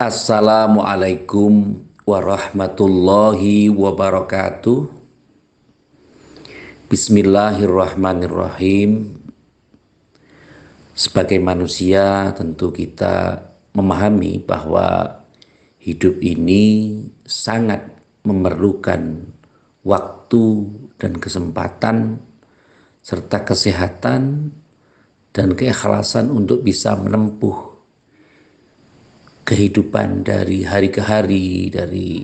Assalamualaikum warahmatullahi wabarakatuh. Bismillahirrahmanirrahim. Sebagai manusia tentu kita memahami bahwa hidup ini sangat memerlukan waktu dan kesempatan serta kesehatan dan keikhlasan untuk bisa menempuh kehidupan dari hari ke hari, dari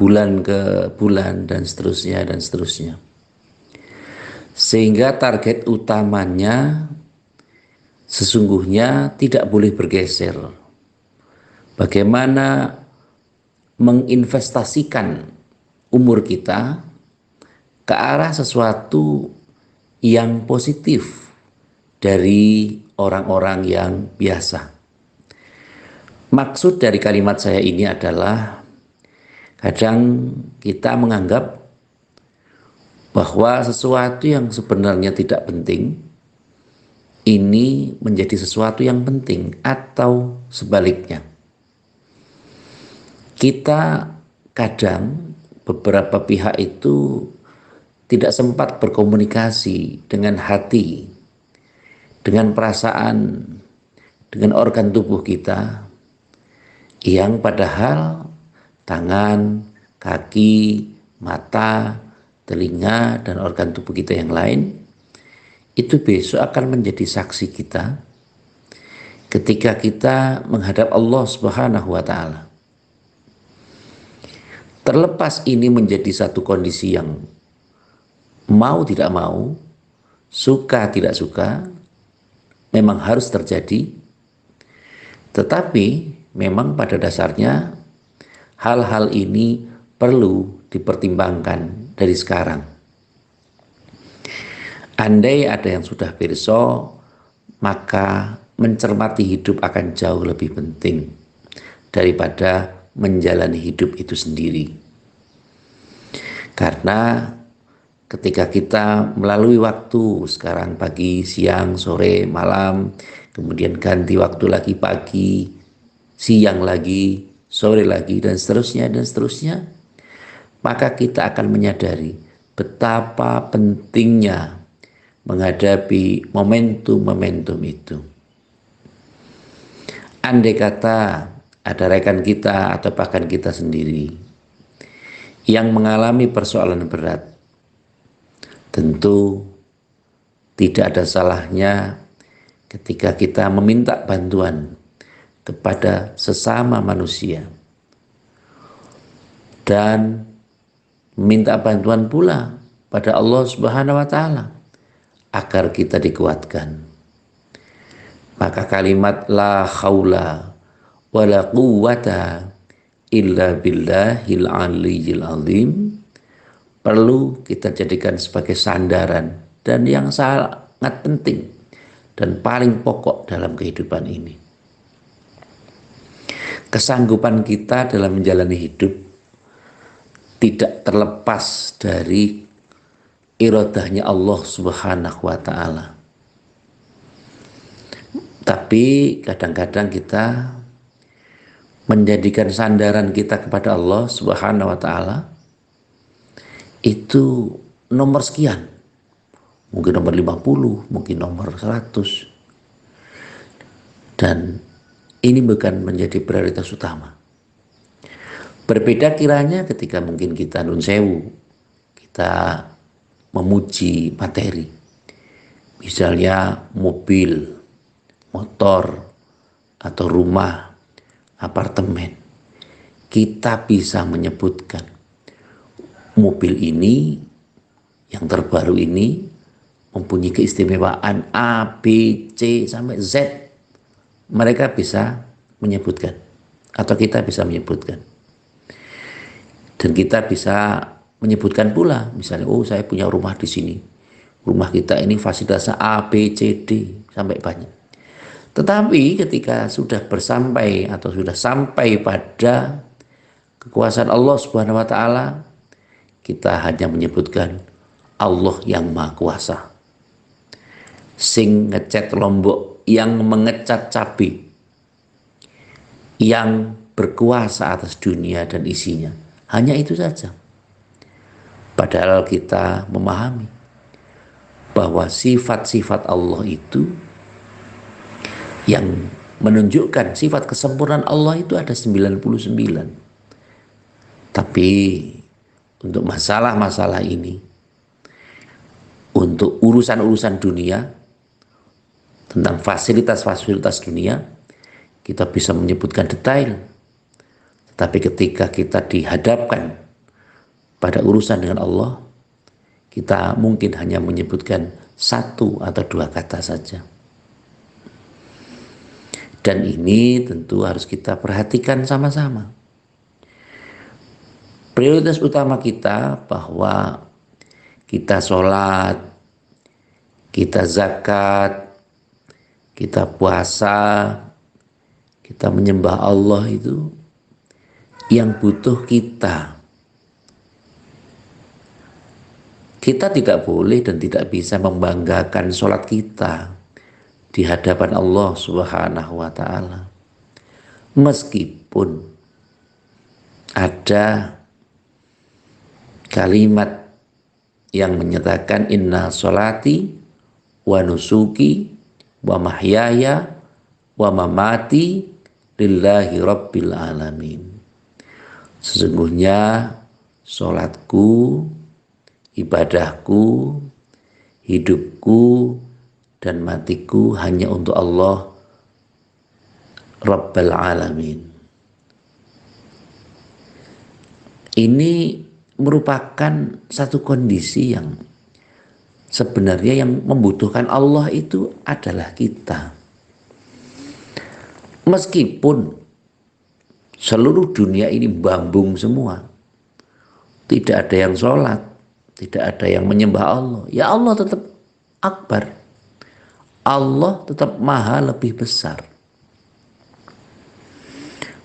bulan ke bulan, dan seterusnya, dan seterusnya. Sehingga target utamanya sesungguhnya tidak boleh bergeser. Bagaimana menginvestasikan umur kita ke arah sesuatu yang positif dari orang-orang yang biasa. Maksud dari kalimat saya ini adalah kadang kita menganggap bahwa sesuatu yang sebenarnya tidak penting ini menjadi sesuatu yang penting, atau sebaliknya. Kita kadang beberapa pihak itu tidak sempat berkomunikasi dengan hati, dengan perasaan, dengan organ tubuh kita, yang padahal tangan, kaki, mata, telinga, dan organ tubuh kita yang lain itu besok akan menjadi saksi kita ketika kita menghadap Allah Subhanahu wa Ta'ala. Terlepas ini menjadi satu kondisi yang mau tidak mau, suka tidak suka, memang harus terjadi, tetapi memang pada dasarnya hal-hal ini perlu dipertimbangkan dari sekarang. Andai ada yang sudah pirsa, maka mencermati hidup akan jauh lebih penting daripada menjalani hidup itu sendiri. Karena ketika kita melalui waktu, sekarang pagi, siang, sore, malam, kemudian ganti waktu lagi pagi, siang lagi, sore lagi, dan seterusnya, maka kita akan menyadari betapa pentingnya menghadapi momentum-momentum itu. Andai kata ada rekan kita atau bahkan kita sendiri yang mengalami persoalan berat, tentu tidak ada salahnya ketika kita meminta bantuan kepada sesama manusia dan minta bantuan pula pada Allah Subhanahu wa Ta'ala agar kita dikuatkan. Maka kalimat la haula wala quwwata illa billahil aliyyil azim perlu kita jadikan sebagai sandaran dan yang sangat penting dan paling pokok dalam kehidupan ini. Kesanggupan kita dalam menjalani hidup tidak terlepas dari iradahnya Allah Subhanahu wa Ta'ala. Tapi kadang-kadang kita menjadikan sandaran kita kepada Allah Subhanahu wa Ta'ala itu nomor sekian. Mungkin nomor 50, mungkin nomor 100. Dan ini bukan menjadi prioritas utama. Berbeda kiranya ketika mungkin kita nun sewu, kita memuji materi. Misalnya mobil, motor, atau rumah, apartemen. Kita bisa menyebutkan mobil ini, yang terbaru ini, mempunyai keistimewaan A, B, C, sampai Z. Mereka bisa menyebutkan, atau kita bisa menyebutkan. Dan kita bisa menyebutkan pula, misalnya, oh saya punya rumah di sini. Rumah kita ini fasilitasnya A, B, C, D, sampai banyak. Tetapi ketika sudah bersampai atau sudah sampai pada kekuasaan Allah Subhanahu wa Ta'ala, kita hanya menyebutkan Allah yang Maha Kuasa. Sing ngecat Lombok, yang mengecat Cabai, yang berkuasa atas dunia dan isinya. Hanya itu saja. Padahal kita memahami bahwa sifat-sifat Allah itu yang menunjukkan sifat kesempurnaan Allah itu ada 99. Tapi untuk masalah-masalah ini, untuk urusan-urusan dunia, tentang fasilitas-fasilitas dunia, kita bisa menyebutkan detail. Tapi ketika kita dihadapkan pada urusan dengan Allah, kita mungkin hanya menyebutkan 1 atau 2 kata saja. Dan ini tentu harus kita perhatikan sama-sama. Prioritas utama kita bahwa kita sholat, kita zakat, kita puasa, kita menyembah Allah itu yang butuh kita. Kita tidak boleh dan tidak bisa membanggakan sholat kita di hadapan Allah Subhanahu wa ta'ala. Meskipun ada kalimat yang menyatakan inna sholati wa nusuki wa mahyaya wa mamati lillahi rabbil alamin. Sesungguhnya sholatku, ibadahku, hidupku, dan matiku hanya untuk Allah Rabbal Alamin. Ini merupakan satu kondisi yang sebenarnya yang membutuhkan Allah itu adalah kita. Meskipun seluruh dunia ini bambung semua, tidak ada yang sholat, tidak ada yang menyembah Allah, ya Allah tetap akbar. Allah tetap maha lebih besar.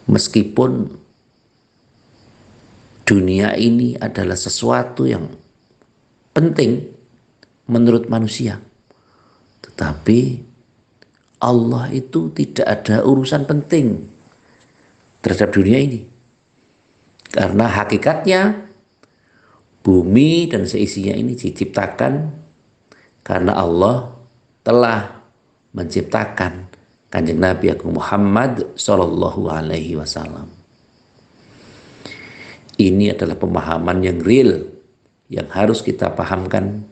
Meskipun dunia ini adalah sesuatu yang penting menurut manusia, tetapi Allah itu tidak ada urusan penting terhadap dunia ini. Karena hakikatnya bumi dan seisinya ini diciptakan karena Allah telah menciptakan Kanjeng Nabi Agung Muhammad Sallallahu Alaihi Wasallam. Ini adalah pemahaman yang real yang harus kita pahamkan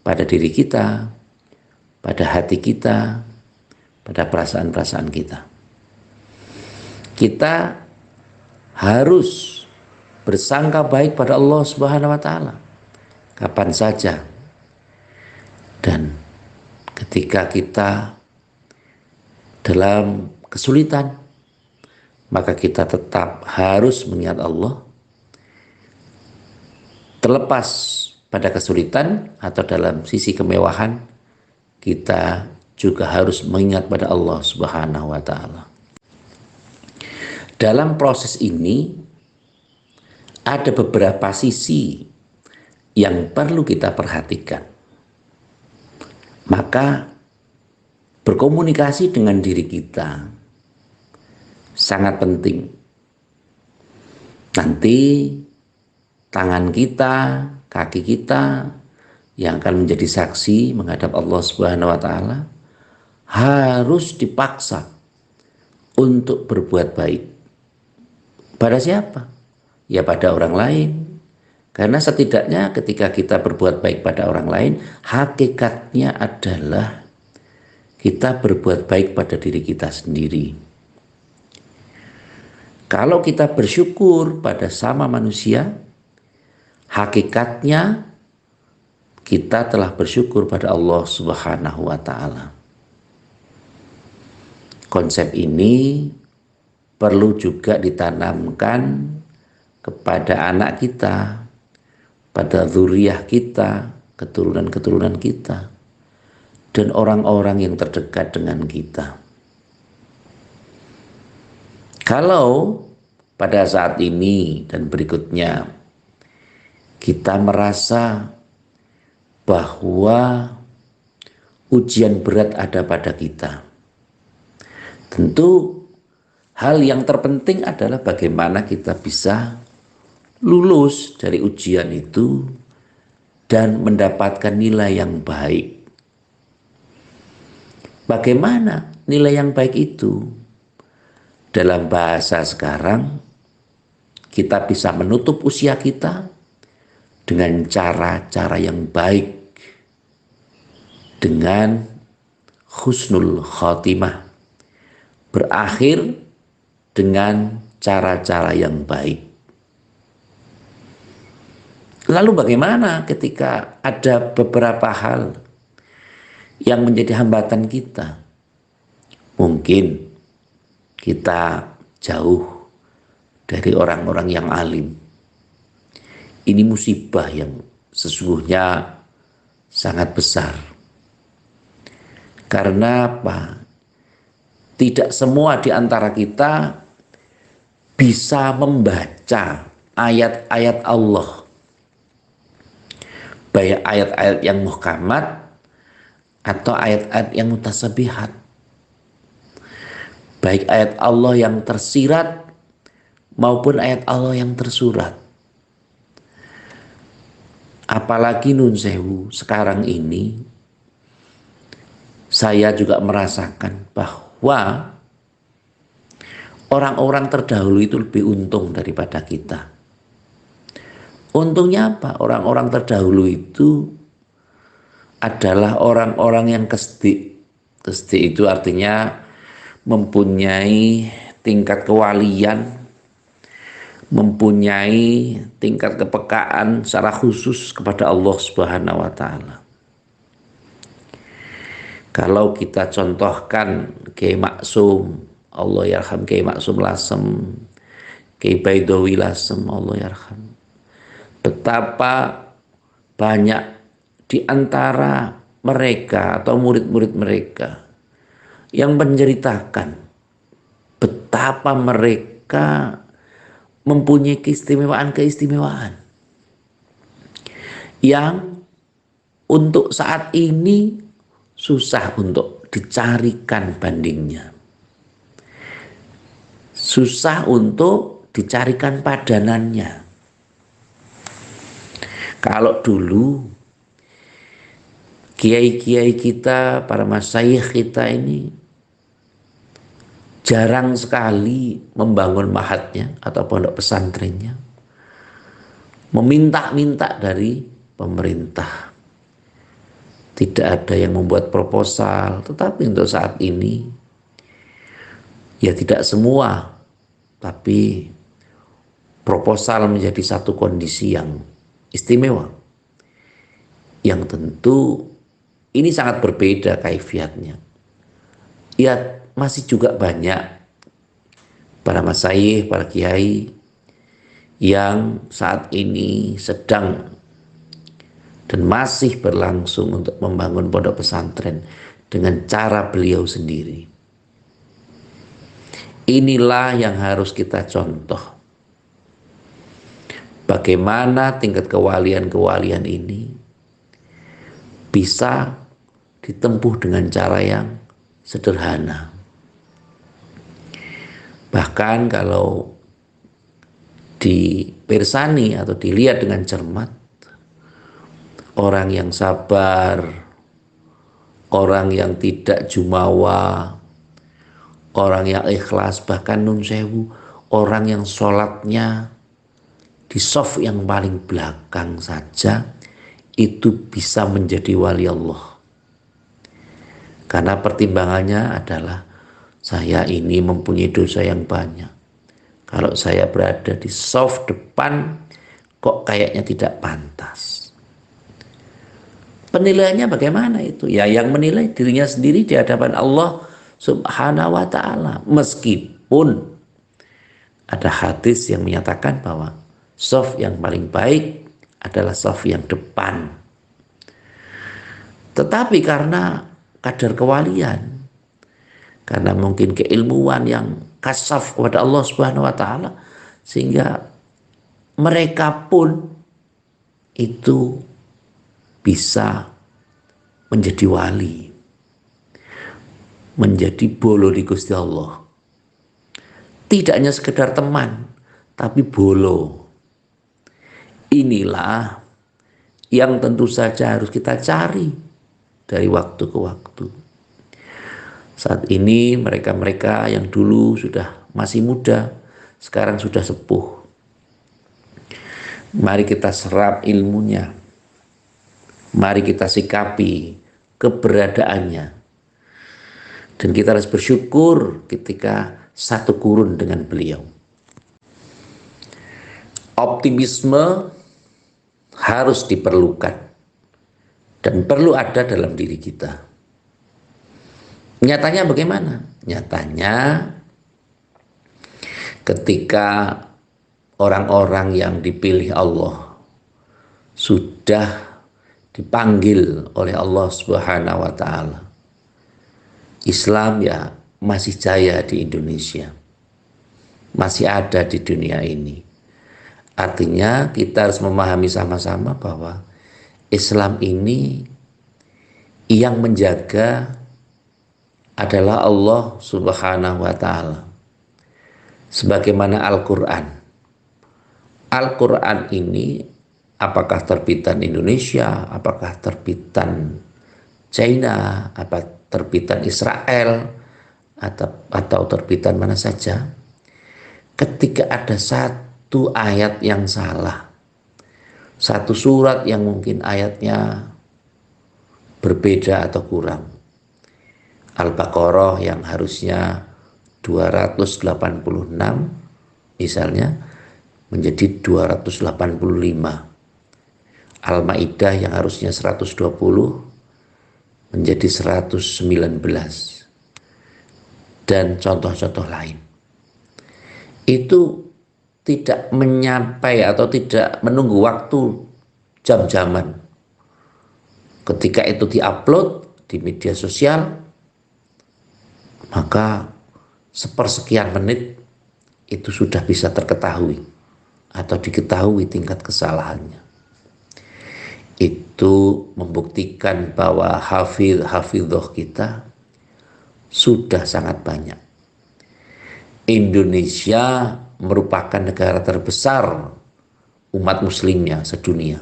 pada diri kita, pada hati kita, pada perasaan-perasaan kita. Kita harus bersangka baik pada Allah Subhanahu wa taala kapan saja. Dan ketika kita dalam kesulitan, maka kita tetap harus mengingat Allah. Terlepas pada kesulitan atau dalam sisi kemewahan, kita juga harus mengingat pada Allah Subhanahu wa taala. Dalam proses ini ada beberapa sisi yang perlu kita perhatikan. Maka berkomunikasi dengan diri kita sangat penting. Nanti tangan kita, kaki kita yang akan menjadi saksi menghadap Allah Subhanahu wa taala harus dipaksa untuk berbuat baik. Pada siapa? Ya pada orang lain. Karena setidaknya ketika kita berbuat baik pada orang lain, hakikatnya adalah kita berbuat baik pada diri kita sendiri. Kalau kita bersyukur pada sama manusia, hakikatnya kita telah bersyukur pada Allah Subhanahu wa taala. Konsep ini perlu juga ditanamkan kepada anak kita, pada zuriyah kita, keturunan-keturunan kita, dan orang-orang yang terdekat dengan kita. Kalau pada saat ini dan berikutnya kita merasa bahwa ujian berat ada pada kita, tentu hal yang terpenting adalah bagaimana kita bisa lulus dari ujian itu dan mendapatkan nilai yang baik. Bagaimana nilai yang baik itu? Dalam bahasa sekarang, kita bisa menutup usia kita dengan cara-cara yang baik, dengan husnul khotimah, berakhir dengan cara-cara yang baik. Lalu bagaimana ketika ada beberapa hal yang menjadi hambatan kita? Mungkin kita jauh dari orang-orang yang alim. Ini musibah yang sesungguhnya sangat besar. Karena apa? Tidak semua di antara kita bisa membaca ayat-ayat Allah. Baik ayat-ayat yang muhkamat atau ayat-ayat yang mutasabihat. Baik ayat Allah yang tersirat maupun ayat Allah yang tersurat. Apalagi nun sewu sekarang ini saya juga merasakan bahwa orang-orang terdahulu itu lebih untung daripada kita. Untungnya apa? Orang-orang terdahulu itu adalah orang-orang yang kesdik. Kesdik itu artinya mempunyai tingkat kewalian, mempunyai tingkat kepekaan secara khusus kepada Allah Subhanahu wa taala. Kalau kita contohkan Kiai Maksum, Allah yarham Kiai Maksum Lasem, Kiai Baidowi Lasem, Allah yarham. Betapa banyak di antara mereka atau murid-murid mereka yang menceritakan betapa mereka mempunyai keistimewaan yang untuk saat ini susah untuk dicarikan bandingnya, susah untuk dicarikan padanannya. Kalau dulu kiai-kiai kita, para masyayikh kita ini jarang sekali membangun mahatnya atau pondok pesantrennya, meminta-minta dari pemerintah. Tidak ada yang membuat proposal, tetapi untuk saat ini ya tidak semua, tapi proposal menjadi satu kondisi yang istimewa, yang tentu ini sangat berbeda kaifiatnya. Ya masih juga banyak para masyayikh, para kiai yang saat ini sedang dan masih berlangsung untuk membangun pondok pesantren dengan cara beliau sendiri. Inilah yang harus kita contoh. Bagaimana tingkat kewalian-kewalian ini bisa ditempuh dengan cara yang sederhana. Bahkan kalau dipersani atau dilihat dengan cermat, orang yang sabar, orang yang tidak jumawa, orang yang ikhlas, bahkan nun sewu, orang yang sholatnya di saf yang paling belakang saja, itu bisa menjadi wali Allah. Karena pertimbangannya adalah saya ini mempunyai dosa yang banyak. Kalau saya berada di saf depan kok kayaknya tidak pantas. Penilaiannya bagaimana itu? Ya yang menilai dirinya sendiri di hadapan Allah Subhanahu wa taala. Meskipun ada hadis yang menyatakan bahwa shaf yang paling baik adalah shaf yang depan. Tetapi karena kadar kewalian, karena mungkin keilmuan yang kasaf kepada Allah Subhanahu wa taala, sehingga mereka pun itu bisa menjadi wali, menjadi bolo di Gusti Allah. Tidak hanya sekedar teman, tapi bolo. Inilah yang tentu saja harus kita cari dari waktu ke waktu. Saat ini mereka-mereka yang dulu sudah masih muda, sekarang sudah sepuh. Mari kita serap ilmunya. Mari kita sikapi keberadaannya. Dan kita harus bersyukur ketika satu kurun dengan beliau. Optimisme harus diperlukan dan perlu ada dalam diri kita. Nyatanya bagaimana? Nyatanya ketika orang-orang yang dipilih Allah sudah dipanggil oleh Allah Subhanahu wa taala. Islam ya masih jaya di Indonesia. Masih ada di dunia ini. Artinya kita harus memahami sama-sama bahwa Islam ini yang menjaga adalah Allah Subhanahu wa taala. Sebagaimana Al-Qur'an. Al-Qur'an ini apakah terbitan Indonesia, apakah terbitan China, apa terbitan Israel, atau terbitan mana saja, ketika ada satu ayat yang salah, satu surat yang mungkin ayatnya berbeda atau kurang, Al-Baqarah yang harusnya 286 misalnya menjadi 285, Al-Maidah yang harusnya 120 menjadi 119, dan contoh-contoh lain. Itu tidak menyampai atau tidak menunggu waktu jam-jaman. Ketika itu diupload di media sosial, maka sepersekian menit itu sudah bisa terketahui atau diketahui tingkat kesalahannya. Itu membuktikan bahwa hafidhoh kita sudah sangat banyak. Indonesia merupakan negara terbesar umat muslimnya sedunia.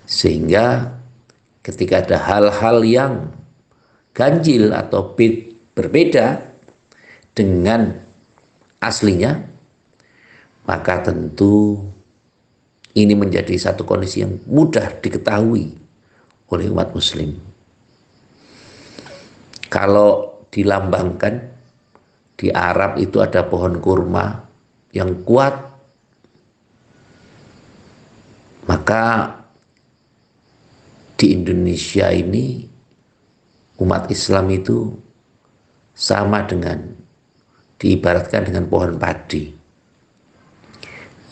Sehingga ketika ada hal-hal yang ganjil atau berbeda dengan aslinya, maka tentu ini menjadi satu kondisi yang mudah diketahui oleh umat muslim. Kalau dilambangkan di Arab itu ada pohon kurma yang kuat, maka di Indonesia ini umat Islam itu sama dengan diibaratkan dengan pohon padi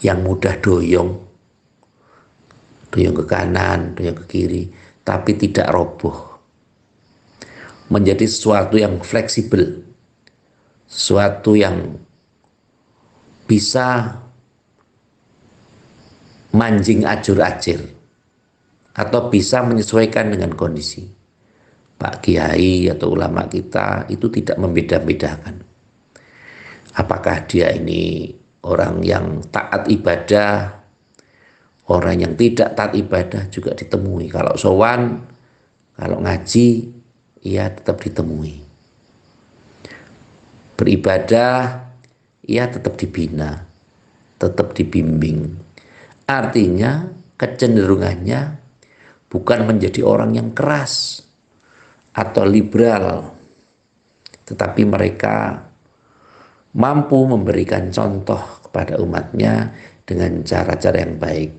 yang mudah doyong ke kanan, doyong ke kiri, tapi tidak roboh. Menjadi sesuatu yang fleksibel, sesuatu yang bisa manjing ajur-ajir atau bisa menyesuaikan dengan kondisi. Pak Kiai atau ulama kita itu tidak membeda-bedakan. Apakah dia ini orang yang taat ibadah, orang yang tidak taat ibadah juga ditemui. Kalau sowan, kalau ngaji, ia tetap ditemui. Beribadah, ia tetap dibina, tetap dibimbing. Artinya kecenderungannya bukan menjadi orang yang keras atau liberal, tetapi mereka mampu memberikan contoh kepada umatnya dengan cara-cara yang baik.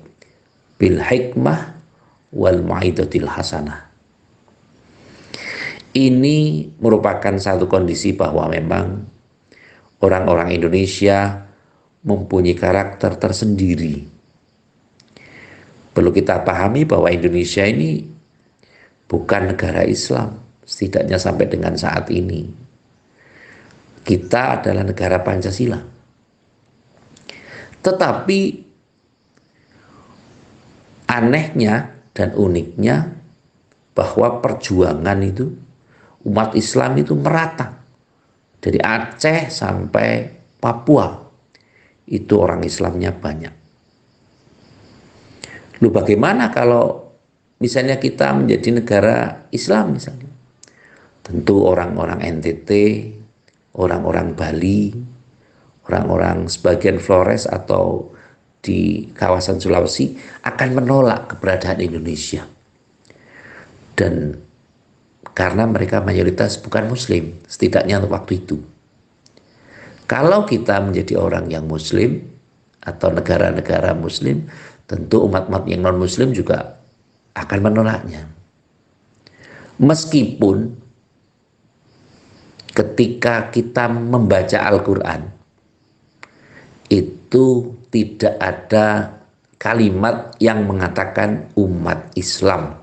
Bil hikmah wal mau'izatil hasanah. Ini merupakan satu kondisi bahwa memang orang-orang Indonesia mempunyai karakter tersendiri. Perlu kita pahami bahwa Indonesia ini bukan negara Islam, setidaknya sampai dengan saat ini. Kita adalah negara Pancasila. Tetapi anehnya dan uniknya bahwa perjuangan itu, umat Islam itu merata dari Aceh sampai Papua, itu orang Islamnya banyak. Lu bagaimana kalau misalnya kita menjadi negara Islam misalnya? Tentu orang-orang NTT, orang-orang Bali, orang-orang sebagian Flores atau di kawasan Sulawesi akan menolak keberadaan Indonesia. Dan karena mereka mayoritas bukan muslim, setidaknya untuk waktu itu. Kalau kita menjadi orang yang muslim atau negara-negara muslim, tentu umat-umat yang non-muslim juga akan menolaknya. Meskipun ketika kita membaca Al-Quran, itu tidak ada kalimat yang mengatakan umat Islam.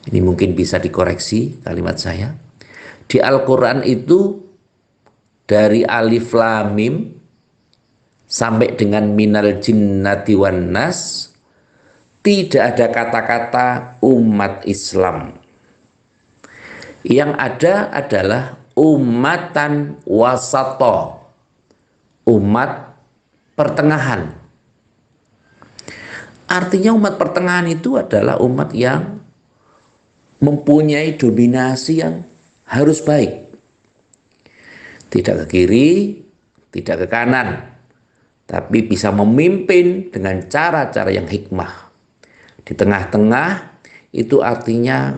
Ini mungkin bisa dikoreksi kalimat saya. Di Al-Quran itu dari alif lam mim sampai dengan minal jinnati wan nas tidak ada kata-kata umat Islam. Yang ada adalah umatan wasato, umat pertengahan. Artinya umat pertengahan itu adalah umat yang mempunyai dominasi yang harus baik. Tidak ke kiri, tidak ke kanan, tapi bisa memimpin dengan cara-cara yang hikmah. Di tengah-tengah itu artinya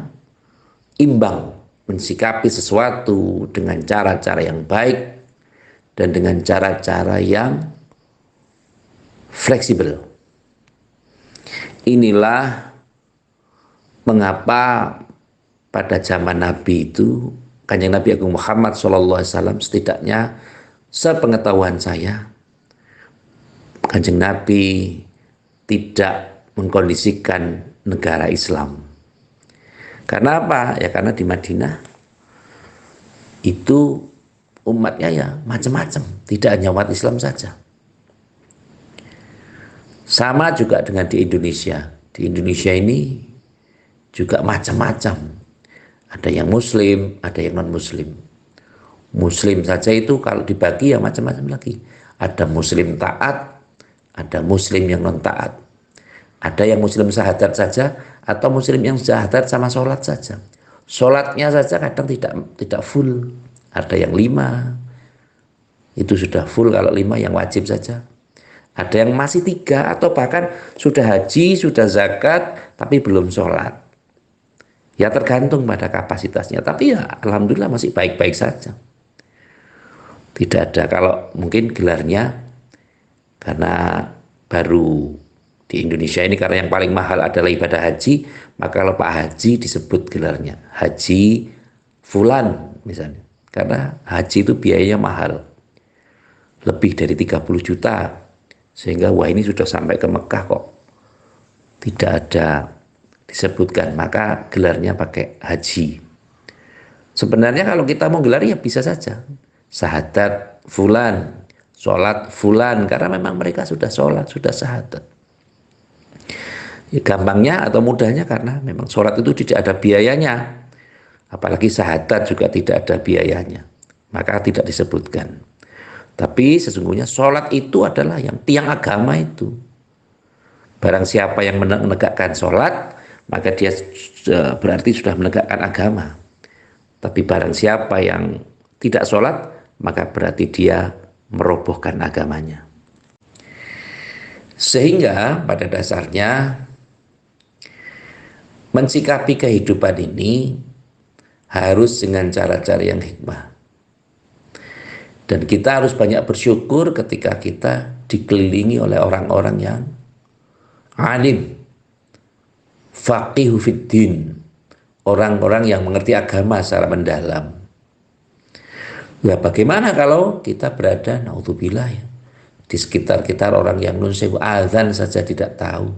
imbang, mensikapi sesuatu dengan cara-cara yang baik dan dengan cara-cara yang fleksibel. Inilah mengapa pada zaman Nabi itu, Kanjeng Nabi Agung Muhammad SAW, setidaknya sepengetahuan saya, Kanjeng Nabi tidak mengkondisikan negara Islam. Karena apa? Ya karena di Madinah itu umatnya ya macam-macam, tidak hanya umat Islam saja. Sama juga dengan di Indonesia. Di Indonesia ini juga macam-macam. Ada yang muslim, ada yang non-muslim. Muslim saja itu kalau dibagi ya macam-macam lagi. Ada muslim taat, ada muslim yang non-taat. Ada yang muslim syahadat saja, atau muslim yang syahadat sama sholat saja. Sholatnya saja kadang tidak full. Ada yang 5, itu sudah full. Kalau 5 yang wajib saja. Ada yang masih 3, atau bahkan sudah haji, sudah zakat, tapi belum sholat. Ya tergantung pada kapasitasnya, tapi ya alhamdulillah masih baik-baik saja. Tidak ada, kalau mungkin gelarnya karena baru di Indonesia ini, karena yang paling mahal adalah ibadah haji, maka kalau Pak Haji disebut gelarnya Haji Fulan misalnya. Karena haji itu biayanya mahal, lebih dari 30 juta. Sehingga wah ini sudah sampai ke Mekah kok tidak ada disebutkan, maka gelarnya pakai haji. Sebenarnya kalau kita mau gelar ya bisa saja syahadat fulan, sholat fulan, karena memang mereka sudah sholat, sudah syahadat. Ya, gampangnya atau mudahnya karena memang sholat itu tidak ada biayanya, apalagi syahadat juga tidak ada biayanya, maka tidak disebutkan. Tapi sesungguhnya sholat itu adalah yang tiang agama itu. Barang siapa yang menegakkan sholat, maka dia berarti sudah menegakkan agama. Tapi barang siapa yang tidak sholat, maka berarti dia merobohkan agamanya. Sehingga pada dasarnya mensikapi kehidupan ini harus dengan cara-cara yang hikmah. Dan kita harus banyak bersyukur ketika kita dikelilingi oleh orang-orang yang alim, faqihu fiddin, orang-orang yang mengerti agama secara mendalam. Ya bagaimana kalau kita berada, naudzubillah ya, di sekitar-sekitar orang yang nun sewu, azan saja tidak tahu.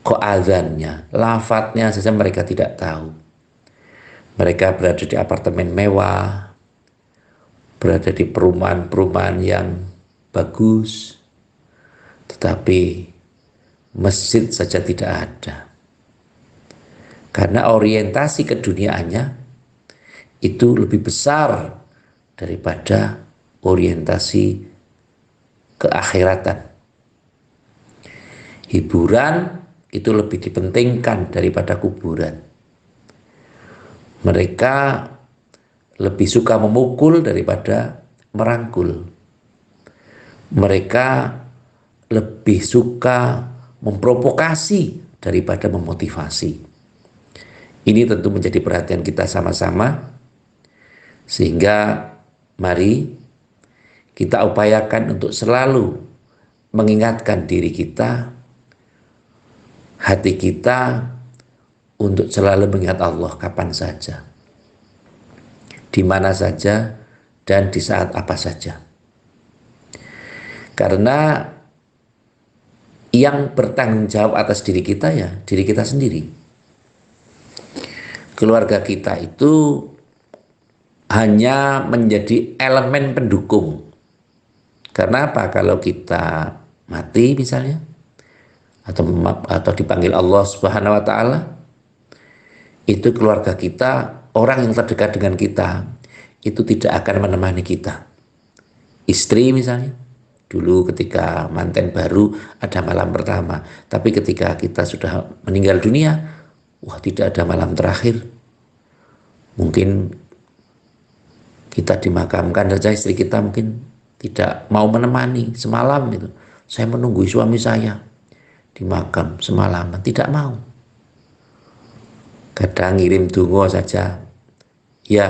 Kok azannya, lafadznya saja mereka tidak tahu. Mereka berada di apartemen mewah, berada di perumahan-perumahan yang bagus, tetapi masjid saja tidak ada. Karena orientasi keduniaannya itu lebih besar daripada orientasi keakhiratan. Hiburan itu lebih dipentingkan daripada kuburan. Mereka lebih suka memukul daripada merangkul. Mereka lebih suka memprovokasi daripada memotivasi. Ini tentu menjadi perhatian kita sama-sama, sehingga mari kita upayakan untuk selalu mengingatkan diri kita, hati kita, untuk selalu mengingat Allah kapan saja, di mana saja, dan di saat apa saja. Karena yang bertanggung jawab atas diri kita ya diri kita sendiri. Keluarga kita itu hanya menjadi elemen pendukung. Karena apa? Kalau kita mati misalnya, atau dipanggil Allah Subhanahu wa Ta'ala, itu keluarga kita, orang yang terdekat dengan kita, itu tidak akan menemani kita. Istri misalnya, dulu ketika manten baru ada malam pertama, tapi ketika kita sudah meninggal dunia, wah, tidak ada malam terakhir. Mungkin kita dimakamkan saja, istri kita mungkin tidak mau menemani semalam itu. Saya menunggu suami saya di makam semalaman, tidak mau. Kadang ngirim donga saja, ya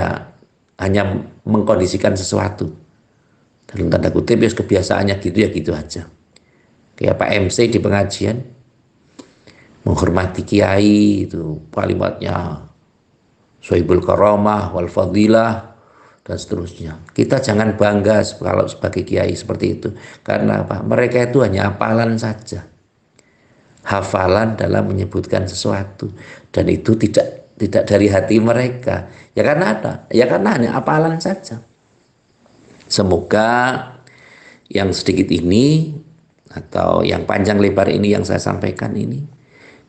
hanya mengkondisikan sesuatu. Dalam tanda kutip, ya kebiasaannya gitu ya gitu aja. Kayak Pak MC di pengajian, menghormati kiai itu kalimatnya Sohibul Karamah wal Fadilah dan seterusnya. Kita jangan bangga kalau sebagai kiai seperti itu. Karena apa? Mereka itu hanya hafalan saja. Hafalan dalam menyebutkan sesuatu, dan itu tidak dari hati mereka. Ya karena apa? Ya karena hanya hafalan saja. Semoga yang sedikit ini atau yang panjang lebar ini yang saya sampaikan ini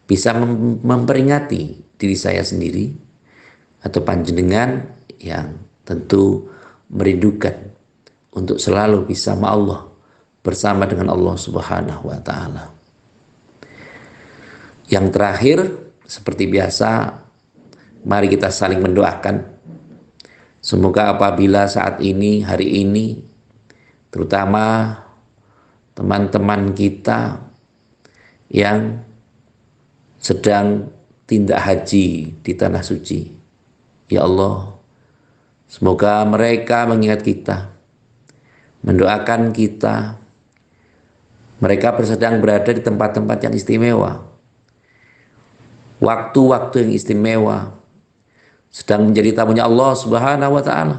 bisa memperingati diri saya sendiri atau panjenengan yang tentu merindukan untuk selalu bisa sama Allah, bersama dengan Allah Subhanahu wa Ta'ala. Yang terakhir, seperti biasa, mari kita saling mendoakan. Semoga apabila saat ini, hari ini, terutama teman-teman kita yang sedang tindak haji di Tanah Suci, ya Allah, semoga mereka mengingat kita, mendoakan kita. Mereka sedang berada di tempat-tempat yang istimewa, waktu-waktu yang istimewa, sedang menjadi tamunya Allah Subhanahu wa Ta'ala.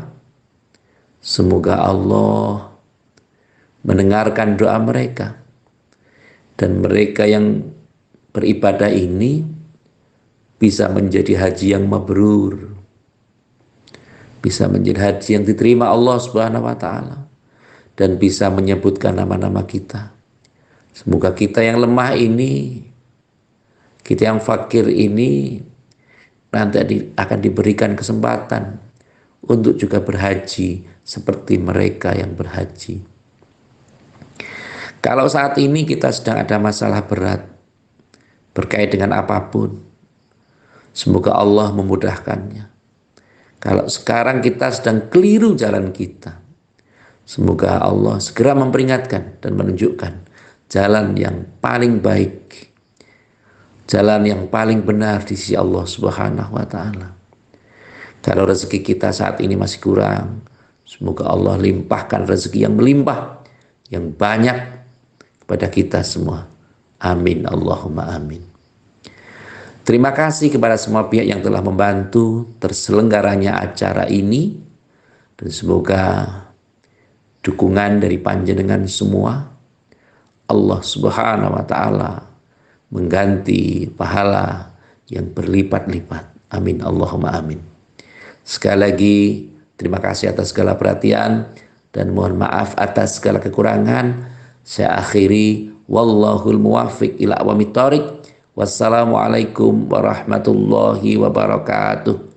Semoga Allah mendengarkan doa mereka, dan mereka yang beribadah ini bisa menjadi haji yang mabrur, bisa menjadi haji yang diterima Allah Subhanahu wa Ta'ala, dan bisa menyebutkan nama-nama kita. Semoga kita yang lemah ini, kita yang fakir ini, nanti akan diberikan kesempatan untuk juga berhaji seperti mereka yang berhaji. Kalau saat ini kita sedang ada masalah berat berkait dengan apapun, semoga Allah memudahkannya. Kalau sekarang kita sedang keliru jalan kita, semoga Allah segera memperingatkan dan menunjukkan jalan yang paling baik, jalan yang paling benar di sisi Allah Subhanahu wa Ta'ala. Kalau rezeki kita saat ini masih kurang, semoga Allah limpahkan rezeki yang melimpah, yang banyak kepada kita semua. Amin, Allahumma amin. Terima kasih kepada semua pihak yang telah membantu terselenggaranya acara ini, dan semoga dukungan dari panjenengan semua Allah Subhanahu wa Ta'ala mengganti pahala yang berlipat-lipat. Amin, Allahumma amin. Sekali lagi terima kasih atas segala perhatian, dan mohon maaf atas segala kekurangan. Saya akhiri, wallahul muwaffiq ila aqwamit thoriq. Wassalamualaikum warahmatullahi wabarakatuh.